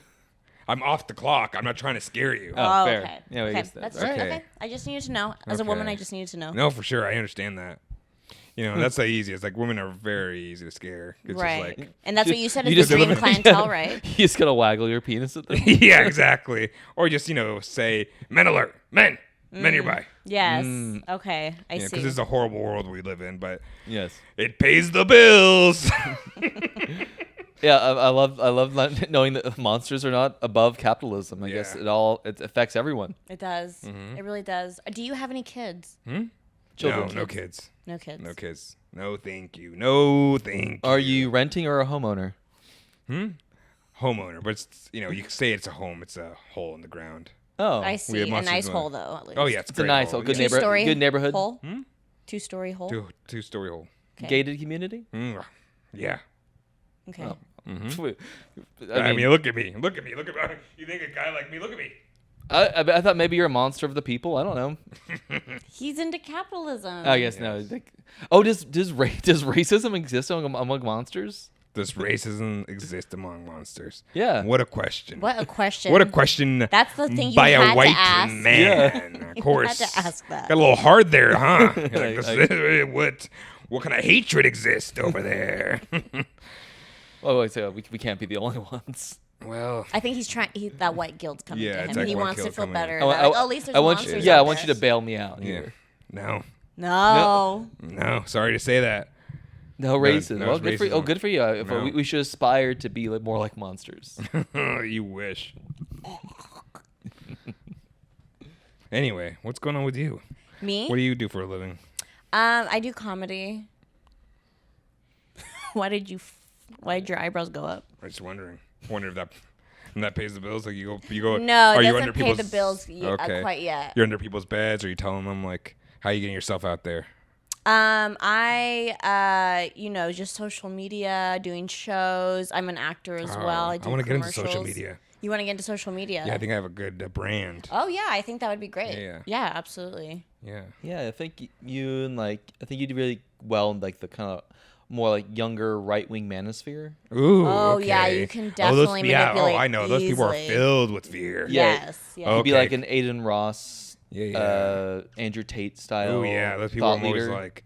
I'm off the clock. I'm not trying to scare you. Oh, fair. okay. Yeah, I okay. guess that's That's okay. okay. I just needed to know. As a woman, Okay. I just needed to know. No, for sure. I understand that. That's the easiest. Like, women are very easy to scare. It's Right. just like, And that's what you said You is the just- dream clientele, right? You just gonna waggle your penis at them. yeah, exactly. Or just, say, men alert. Men nearby. Yes. Okay. I Yeah, see. because this is a horrible world we live in, but Yes. it pays the bills. Yeah, I love knowing that monsters are not above capitalism. I guess Yeah. it affects everyone. It does. It really does. Do you have any kids? Children. No kids. No kids. No kids. No, thank you. No, thank you. Are you renting or a homeowner? Homeowner, but it's, you can say it's a home. It's a hole in the ground. Oh, I We see. have A monsters nice in the- hole, though. At least. Oh, yeah. It's it's a great nice, hole. good Yeah. neighborhood. Two-story Good neighborhood. Hole. 2-story hole. Two-story hole. Okay. Gated community. Yeah. Okay. Oh. I mean, look at me. Look at me. Look at me. You think a guy like me? Look at me. I thought maybe you're a monster of the people. I don't know. He's into capitalism. I guess no. Oh, does racism exist among monsters? Does racism exist among monsters? Yeah. What a question. What a question. What a question. That's the thing you by had a white to ask. man. Of course. had to ask that. Got a little hard there, huh? I- What kind of hatred exists over there? Oh, wait, so we can't be the only ones. Well, I think he's trying. That white guilt's coming Yeah, to him. it's like he white wants to guilt feel coming better. in. Like, oh, at least there's I want monsters you. Yeah, I out want you there. to bail me out. yeah. Here. No. No. Sorry to say that. No racism. no, Well, it's good for you. Oh, racism. good for you. If No. we should aspire to be more like monsters. You wish. Anyway, what's going on with you? Me? What do you do for a living? I do comedy. Why did your eyebrows go up? I'm just wondering. Wonder if that pays the bills. Like you go. No, are it you doesn't under pay people's, the bills okay. quite yet. You're under people's beds. Or you telling them like how you getting yourself out there? I just social media, doing shows. I'm an actor as well. I do want to get into commercials. social media. You want to get into social media? Yeah, I think I have a good brand. Oh yeah, I think that would be great. Yeah. Absolutely. Yeah. Yeah, I think you and I think you do really well in the kind of more like younger right-wing manosphere. Ooh. Oh, okay. yeah, you can definitely manipulate Oh, I know. Those people are easily. filled with fear. Yes. Yeah. He'd be Okay. like an Aiden Ross, Andrew Tate style. Oh yeah, those people thought I'm always leader. like.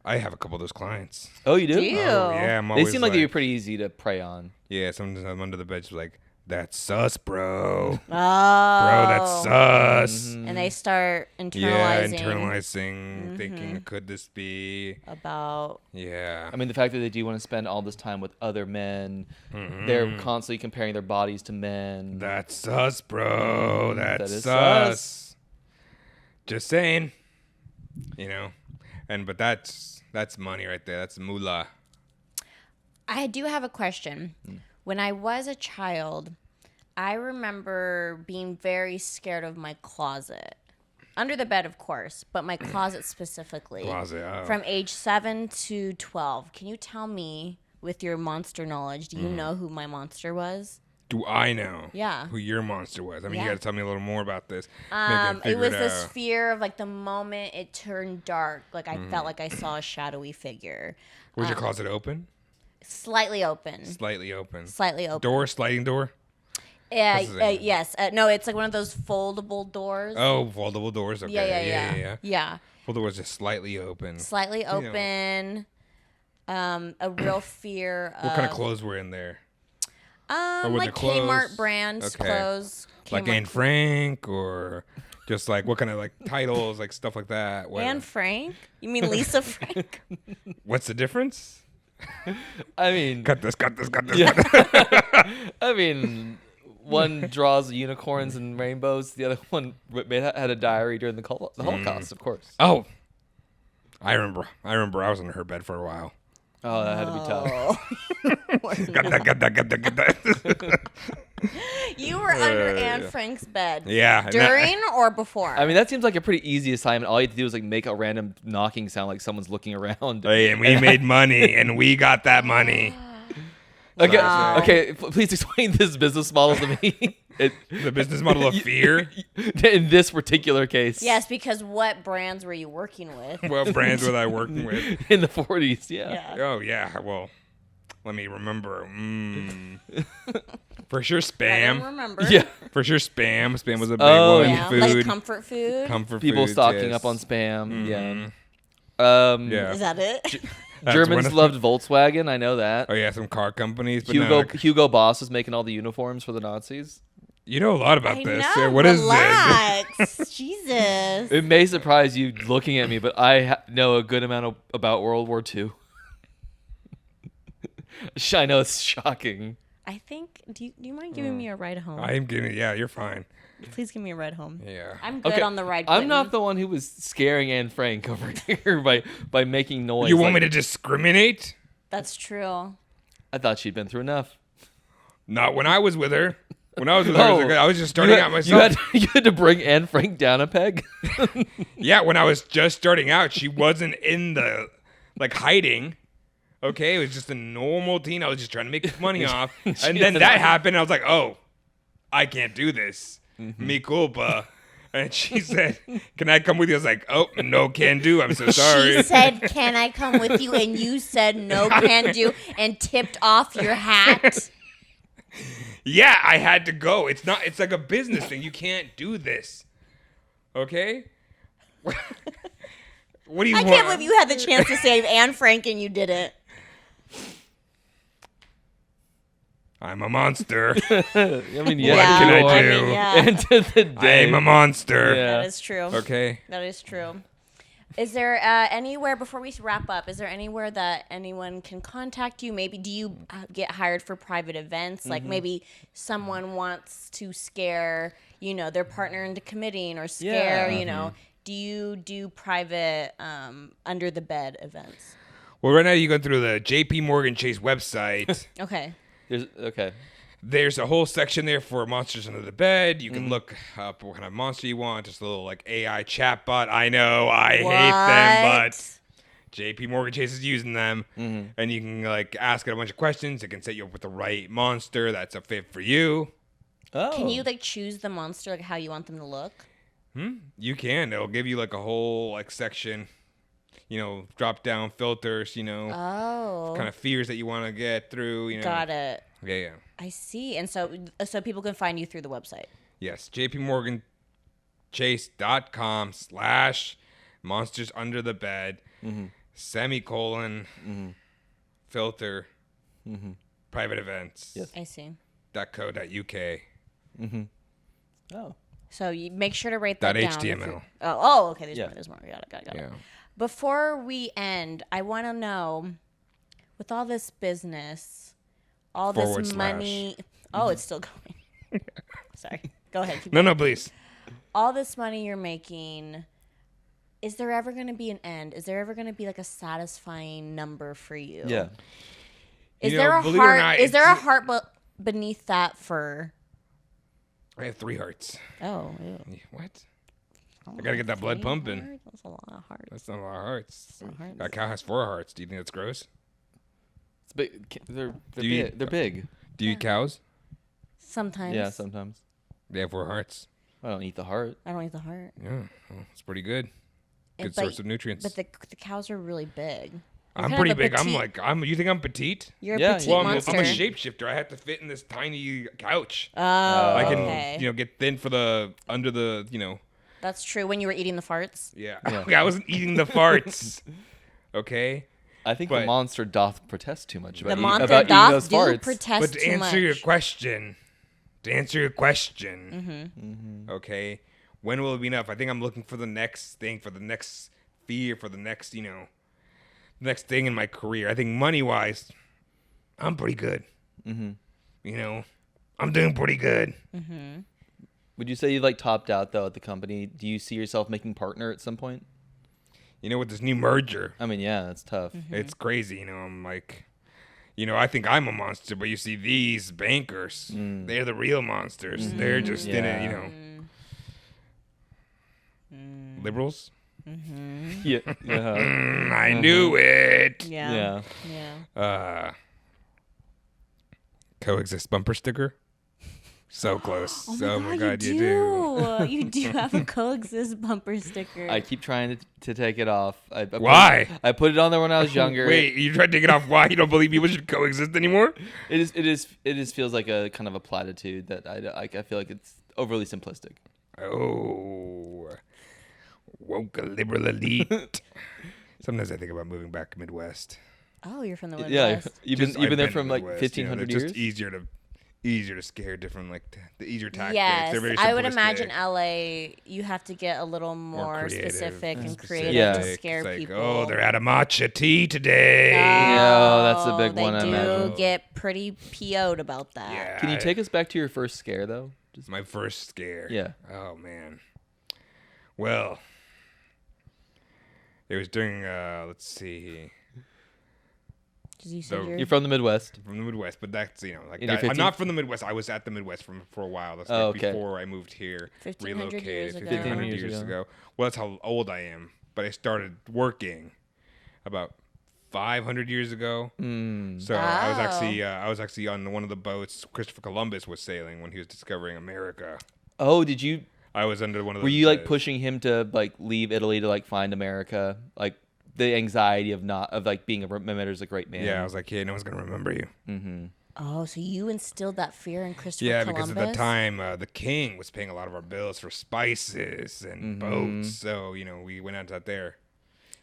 I have a couple of those clients. Oh, you do? Do you? Oh yeah, I'm They always seem like they'd be pretty easy to prey on. Yeah, sometimes I'm under the bed just like, that's sus, bro. Oh. Bro, that's sus. And they start internalizing. Yeah, internalizing, thinking, could this be? About. Yeah. I mean, the fact that they do want to spend all this time with other men, they're constantly comparing their bodies to men. That's sus, bro. That That's is sus. Just saying. You know, but that's money right there. That's moolah. I do have a question. When I was a child, I remember being very scared of my closet. Under the bed, of course, but my closet specifically. From age 7 to 12. Can you tell me, with your monster knowledge, do you know who my monster was? Do I know? Yeah. Who your monster was? I mean, Yeah. you got to tell me a little more about this. It was this fear of like the moment it turned dark, like I felt like I saw a shadowy figure. Was your closet open? Slightly open. Slightly open. Slightly open. Door, sliding door? Yes. No, it's like one of those foldable doors. Oh, foldable doors. Okay. Yeah. Foldable doors just slightly open. Slightly open. A real fear of. What kind of clothes were in there? Or Like Kmart brand clothes. Like Anne Frank or just like what kind of like titles, like stuff like that? Anne Frank? You mean Lisa Frank? What's the difference? I mean, Cut this. yeah. I mean, one draws unicorns and rainbows. The other one had a diary during the Holocaust, of course. Oh, I remember. I was in her bed for a while. Oh, that had to be tough. Got that. You were under Anne Frank's bed. Yeah. During or before? I mean, that seems like a pretty easy assignment. All you have to do is like make a random knocking sound, like someone's looking around. Hey, and we made money, and we got that money. Okay, Wow. okay. Please explain this business model to me. The business model of fear. In this particular case. Yes, because what brands were you working with? What brands was I working with? In the 40s, yeah. Oh yeah. Well, let me remember. For sure, I spam. don't remember. Yeah. For sure, spam. Spam was a big Oh, one. Yeah, Food. like comfort food. Comfort People foods, stocking yes. up on spam. Yeah. Yeah. Is that it? That's Germans one of- loved Volkswagen. I know that. Oh yeah, some car companies. But Hugo Boss was making all the uniforms for the Nazis. you know a lot about I this. know. Yeah, what is this? Relax. Jesus. It may surprise you looking at me, but I know a good amount about World War II. I know it's shocking. I think. Do you mind giving me a ride home? I am giving. Yeah, you're fine. Please give me a ride home. Yeah. I'm good on the ride. I'm not the one who was scaring Anne Frank over here by making noise. You want me to discriminate? That's true. I thought she'd been through enough. Not when I was with her. When I was with her, I was just starting out myself. You had to bring Anne Frank down a peg. Yeah, when I was just starting out, she wasn't in the hiding. Okay, it was just a normal teen. I was just trying to make money off, and then that happened. I was like, "Oh, I can't do this. Mi culpa." And she said, "Can I come with you?" I was like, "Oh, no, can do. I'm so sorry." She said, "Can I come with you?" And you said, "No, can do," and tipped off your hat. Yeah, I had to go. It's like a business thing. You can't do this. Okay? What do you I want? can't believe you had the chance to save Anne Frank and you didn't. I'm a monster. I mean, yeah. What can you I are. do? Yeah. End of the day. I'm a monster. Yeah. That is true. Okay. That is true. Is there anywhere, before we wrap up, is there anywhere that anyone can contact you? Maybe do you get hired for private events? Like maybe someone wants to scare, their partner into committing or scare, do you do private under the bed events? Well, right now you go through the JP Morgan Chase website. Okay. There's a whole section there for monsters under the bed. You can look up what kind of monster you want. Just a little AI chatbot. I know, I hate them, but JP Morgan Chase is using them. And you can ask it a bunch of questions. It can set you up with the right monster that's a fit for you. Oh. Can you choose the monster, how you want them to look? You can. It'll give you a whole section. drop down filters, Oh. kind of fears that you want to get through, Got it. Yeah. I see. And so people can find you through the website. Yes, jpmorganchase.com/monsters under the bed, semicolon, filter, private events. Yes. I see. .co.uk. Oh. So you make sure to write that down. .html. Okay. There's Yeah. more. There's more. Got it. Yeah. Before we end, I want to know, with all this business, all this money. Oh, it's still going. Sorry. Go ahead. Keep No, please. all this money you're making, is there ever going to be an end? Is there ever going to be like a satisfying number for you? Yeah. Is You there know, a believe it or heart? not, Is there a it's- heart beneath that for? I have 3 hearts. Oh, ew. What? I gotta get that blood 3 pumping. hearts? That's a lot of hearts. That's not a lot of hearts. Lot of hearts. A cow has 4 hearts. Do you think that's gross? It's big. They're Do you- big. They're big. Do you eat cows? Sometimes. Yeah, sometimes. They have 4 hearts. I don't eat the heart. I don't eat the heart. Yeah, well, it's pretty good. Good But- source of nutrients. But the cows are really big. You're I'm kind pretty of a big. petite- You think I'm petite? You're Yeah, a petite yeah. Well, I'm monster. a shapeshifter. I have to fit in this tiny couch. Oh, I can, okay. get thin for under the. That's true. When you were eating the farts. Yeah. Yeah. I wasn't eating the farts. Okay. I think But- the monster doth protest too much about, The monster about eating doth those do farts. protest But to too answer your much. question, Mm-hmm. okay, when will it be enough? I think I'm looking for the next thing, for the next fear, for the next, next thing in my career. I think money-wise, I'm pretty good. I'm doing pretty good. Would you say you like topped out though at the company? Do you see yourself making partner at some point? With this new merger, I mean, yeah, that's tough. it's crazy. I'm like, I think I'm a monster, but you see these bankers, they're the real monsters. They're just in it, Liberals? Yeah. Yeah. I knew it. Yeah. Yeah. Yeah. Coexist bumper sticker. So close. Oh my god, you do. You do have a coexist bumper sticker. I keep trying to take it off. Why? I put it on there when I was younger. Wait, you tried to take it off? Why? You don't believe people should coexist anymore? It is feels like a kind of a platitude that I feel like it's overly simplistic. Oh, woke liberal elite. Sometimes I think about moving back Midwest. Oh, you're from the Yeah, Midwest. you've Just- been I've there been from to like Midwest, 1500 they're years. just easier to scare, different, like the easier tactics. Yes, They're very I would simplistic. imagine LA. You have to get a little more creative specific and specific. creative Yeah. to scare It's like, people. oh, they're out of matcha tea today. Yeah, that's the big they one, I do imagine. get pretty PO'd about that. Yeah. Can you take us back to your first scare though? Just My first scare. Yeah. Oh man. Well, it was during let's see, 'Cause you said So- you're you're from the Midwest. from the Midwest, but that's In your I'm 15 not from the Midwest. I was at the Midwest for a while. That's Oh, like okay. before I moved here, 1500 years relocated. ago. 1500 years years ago. ago. Well, that's how old I am. But I started working about 500 years ago. So I was actually on one of the boats Christopher Columbus was sailing when he was discovering America. Oh, did you? I was under one of those. Were you like boats. pushing him to like leave Italy to like find America? Like the anxiety of like being remembered as a great man. Yeah, I was like, yeah, no one's gonna remember you. Oh, so you instilled that fear in Christopher Yeah, Columbus? because at the time, the king was paying a lot of our bills for spices and boats. So, we went out there.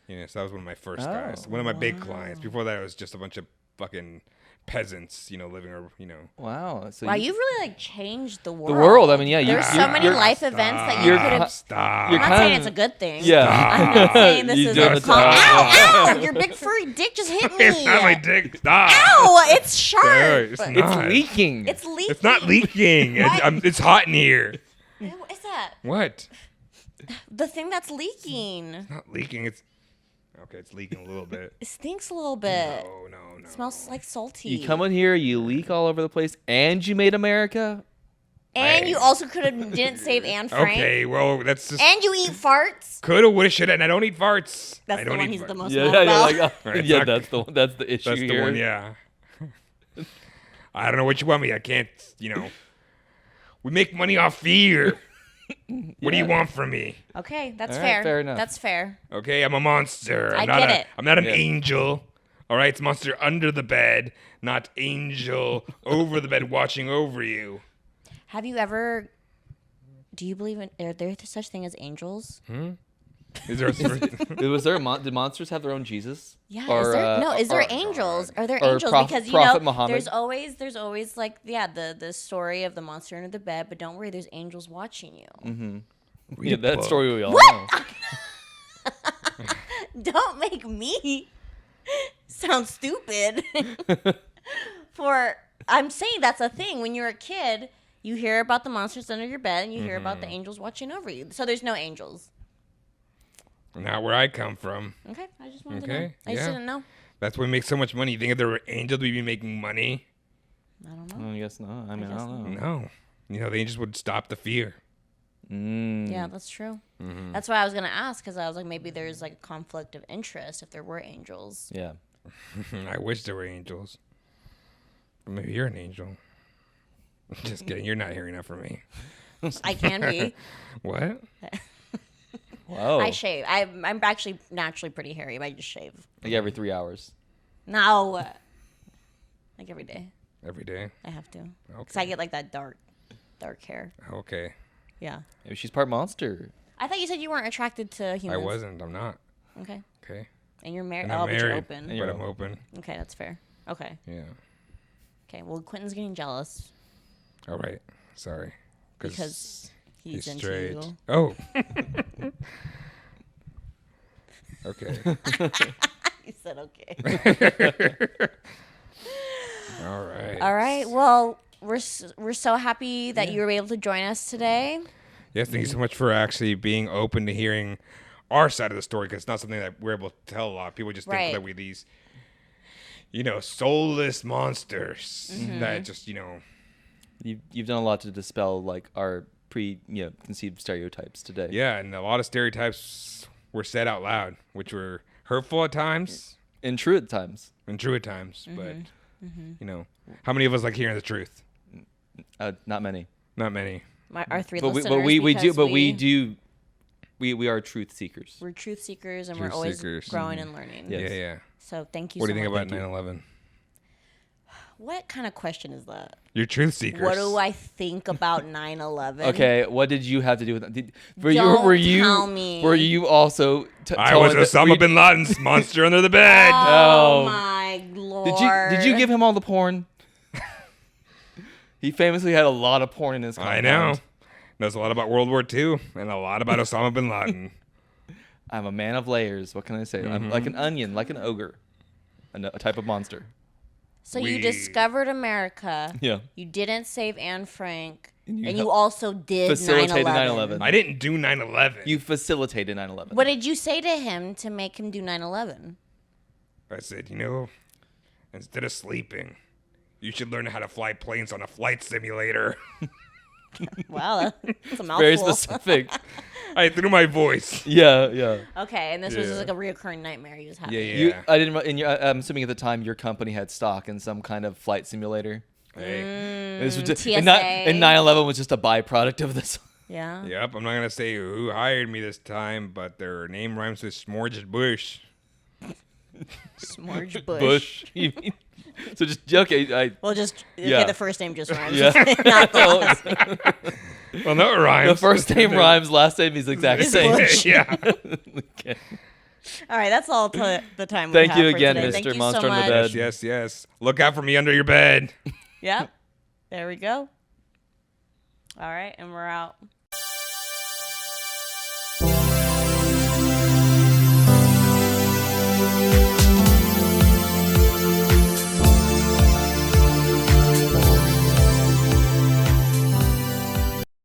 So that was one of my first guys. One of my big clients. Before that, it was just a bunch of fucking peasants, living, Wow. So Wow, you've really like changed the world. the world. I mean, yeah. There's so many life events that you You're could have. Stop. You're I'm not kinda- saying it's a good thing. Yeah. I'm not saying this You is doing a the call. time. Ow, ow! Your big furry dick just hit me. It's not my dick. Stop. Ow! It's sharp. It's It's not. leaking. It's leaking. It's not leaking. It's hot in here. What is that? What? The thing that's leaking. It's not leaking. It's leaking a little bit. It stinks a little bit. No. It smells like salty. You come in here, you leak all over the place, and you made America. and you also could have didn't save Anne Frank. Okay, well, that's just And you eat farts. coulda, woulda, shoulda, and I don't eat farts. That's I the don't one eat he's farts. the most Yeah, mad yeah, about. Right, yeah. it's That's the issue That's the here. one, yeah. I don't know what you want me. I can't, we make money off fear. What do you want from me? Okay, that's All right, fair. fair enough. That's fair. Okay, I'm a monster. I not get a, it. I'm not an Yeah. angel. All right, it's monster under the bed, not angel over the bed watching over you. Have you ever? Do you believe in? Are there such thing as angels? Is there Did monsters have their own Jesus? Yeah. Or, is there or- angels? Are there or angels? Because Prophet Muhammad? there's always like the story of the monster under the bed. But don't worry, there's angels watching you. Yeah, that story we all What? know. Don't make me sound stupid. I'm saying that's a thing. When you're a kid, you hear about the monsters under your bed, and you hear about the angels watching over you. So there's no angels. Not where I come from. Okay, I just wanted to know. Okay, I just yeah. didn't know. That's why we make so much money. You think if there were angels, we'd be making money? I don't know. I guess not. I mean, I guess don't know. No. You know, the angels would stop the fear. Yeah, that's true. That's why I was gonna ask, because I was like, maybe there's like a conflict of interest if there were angels. Yeah. I wish there were angels. But maybe you're an angel. Just kidding. You're not hearing that from me. I can be. What? Whoa. I shave. I'm actually naturally pretty hairy, but I just shave. Like every 3 hours. No, like every day. Every day? I have to, because Okay. I get like that dark hair. Okay. Yeah. Maybe she's part monster. I thought you said you weren't attracted to humans. I wasn't. I'm not. Okay. Okay. And you're married. And Oh, I'm but you're married. open. And But I'm open. Okay, that's fair. Okay. Yeah. Okay. Well, Quentin's getting jealous All right. Sorry. because he's into straight. you. Oh. Okay. He said okay. All right. All right. Well, we're so happy that you were able to join us today. Yes, thank you so much for actually being open to hearing our side of the story, because it's not something that we're able to tell a lot. People just think Right. that we're these, soulless monsters that just, You've done a lot to dispel like our conceived stereotypes today. yeah, and a lot of stereotypes were said out loud, which were hurtful at times And true at times. and true at times. But, how many of us like hearing the truth? Not many. Not many. Our three But listeners. we are truth seekers. We're truth seekers, and Truth we're always seekers. growing and learning. Yes. Yeah, yeah. So thank you. What so do you think much. about 9/11? What kind of question is that? You're truth seekers. What do I think about 9/11? Okay, what did you have to do with that? Were Don't you tell me. Were you also I was Osama bin Laden's monster under the bed. Oh Oh. my lord! Did you give him all the porn? He famously had a lot of porn in his compound. I know. Knows a lot about World War II and a lot about Osama bin Laden. I'm a man of layers. What can I say? I'm like an onion, like an ogre, a type of monster. So We- you discovered America. Yeah. You didn't save Anne Frank, And you and helped you also did facilitated 9/11. 9/11. I didn't do 9/11. You facilitated 9/11. What did you say to him to make him do 9/11? I said, instead of sleeping, you should learn how to fly planes on a flight simulator. Wow, that's a mouthful. Very specific. I threw my voice. Yeah. Okay, and this was just Yeah. like a reoccurring nightmare you was having. Yeah. I didn't. And I'm assuming at the time your company had stock in some kind of flight simulator. Hey. This was just, TSA. and 9/11 was just a byproduct of this. Yeah. Yep, I'm not going to say who hired me this time, but their name rhymes with Smorged Bush. Smorge Bush. Bush. You mean? So just okay. Well, just Yeah. okay, the first name just rhymes. Yeah. Not the last name. Well, no, it rhymes. The first name rhymes, last name is the exact It's same. Bush. Yeah. Okay. All right, that's all the time we Thank have you for again, today. Mr. Thank you Monster so on the much. Bed. Yes. Look out for me under your bed. Yep. There we go. All right, and we're out.